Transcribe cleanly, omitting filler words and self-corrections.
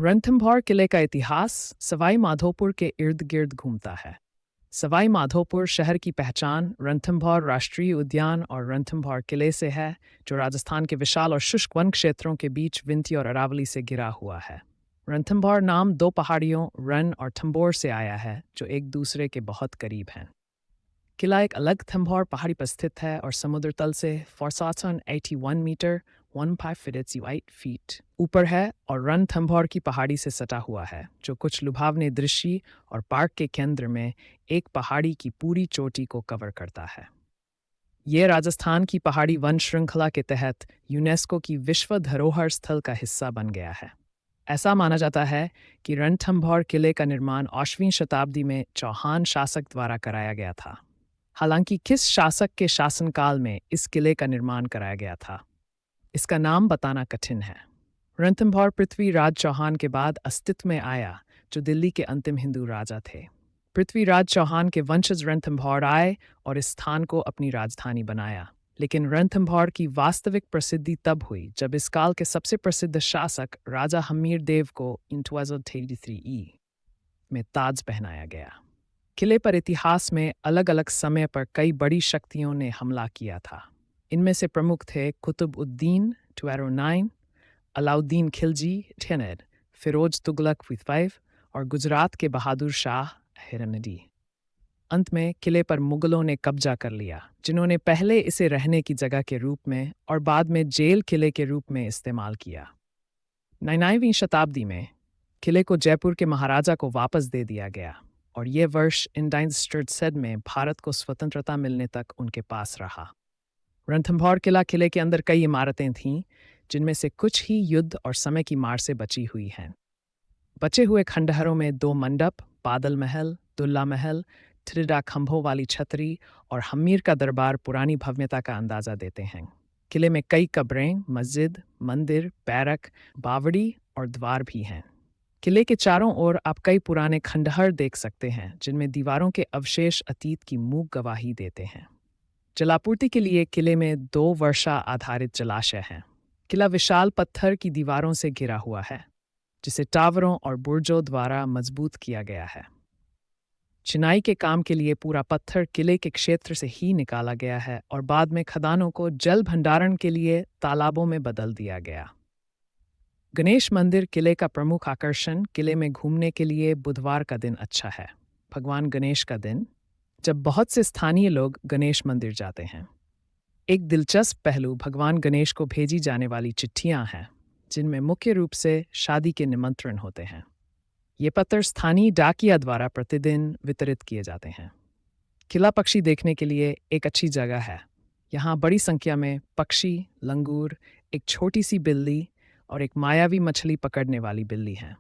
रणथंभौर किले का इतिहास सवाई माधोपुर के इर्द गिर्द घूमता है। सवाई माधोपुर शहर की पहचान रणथंभौर राष्ट्रीय उद्यान और रणथंभौर किले से है, जो राजस्थान के विशाल और शुष्क वन क्षेत्रों के बीच विंध्य और अरावली से घिरा हुआ है। रणथंभौर नाम दो पहाड़ियों रन और थंबोर से आया है, जो एक दूसरे के बहुत करीब हैं। किला एक अलग थंभौर पहाड़ी पर स्थित है और समुद्र तल से 481 मीटर 15 फीट ऊपर है और रणथंभौर की पहाड़ी से सटा हुआ है, जो कुछ लुभावने दृश्य और पार्क के केंद्र में एक पहाड़ी की पूरी चोटी को कवर करता है। ये राजस्थान की पहाड़ी वन श्रृंखला के तहत यूनेस्को की विश्व धरोहर स्थल का हिस्सा बन गया है। ऐसा माना जाता है कि रणथंभौर किले का निर्माण 8वीं शताब्दी में चौहान शासक द्वारा कराया गया था। हालांकि किस शासक के शासनकाल में इस किले का निर्माण कराया गया था, इसका नाम बताना कठिन है। रणथंभौर पृथ्वीराज चौहान के बाद अस्तित्व में आया, जो दिल्ली के अंतिम हिंदू राजा थे। पृथ्वीराज चौहान के वंशज रणथंभौर आए और इस स्थान को अपनी राजधानी बनाया, लेकिन रणथंभौर की वास्तविक प्रसिद्धि तब हुई जब इस काल के सबसे प्रसिद्ध शासक राजा हमीर देव को 1283 में ताज पहनाया गया। किले पर इतिहास में अलग अलग समय पर कई बड़ी शक्तियों ने हमला किया था। इनमें से प्रमुख थे कुतुब-उद-दीन 1209, अलाउद्दीन खिलजी 10, फिरोज तुगलक 5 और गुजरात के बहादुर शाह हिरनडी। अंत में किले पर मुगलों ने कब्जा कर लिया, जिन्होंने पहले इसे रहने की जगह के रूप में और बाद में जेल किले के रूप में इस्तेमाल किया। 9वीं शताब्दी में किले को जयपुर के महाराजा को वापस दे दिया गया और ये वर्ष 1947 में भारत को स्वतंत्रता मिलने तक उनके पास रहा। रणथंभौर किले के अंदर कई इमारतें थीं, जिनमें से कुछ ही युद्ध और समय की मार से बची हुई हैं। बचे हुए खंडहरों में 2 मंडप, बादल महल, दुल्ला महल, ठिठा खंभों वाली छतरी और हमीर का दरबार पुरानी भव्यता का अंदाजा देते हैं। किले में कई कब्रें, मस्जिद, मंदिर, बैरक, बावड़ी और द्वार भी हैं। किले के चारों ओर आप कई पुराने खंडहर देख सकते हैं, जिनमें दीवारों के अवशेष अतीत की मूक गवाही देते हैं। जलापूर्ति के लिए किले में 2 वर्षा आधारित जलाशय हैं। किला विशाल पत्थर की दीवारों से घिरा हुआ है, जिसे टावरों और बुर्जों द्वारा मजबूत किया गया है। चिनाई के काम के लिए पूरा पत्थर किले के क्षेत्र से ही निकाला गया है और बाद में खदानों को जल भंडारण के लिए तालाबों में बदल दिया गया। गणेश मंदिर किले का प्रमुख आकर्षण। किले में घूमने के लिए बुधवार का दिन अच्छा है, भगवान गणेश का दिन, जब बहुत से स्थानीय लोग गणेश मंदिर जाते हैं। एक दिलचस्प पहलू भगवान गणेश को भेजी जाने वाली चिट्ठियां हैं, जिनमें मुख्य रूप से शादी के निमंत्रण होते हैं। ये पत्र स्थानीय डाकिया द्वारा प्रतिदिन वितरित किए जाते हैं। किला पक्षी देखने के लिए एक अच्छी जगह है। यहाँ बड़ी संख्या में पक्षी, लंगूर, एक छोटी सी बिल्ली और एक मायावी मछली पकड़ने वाली बिल्ली हैं।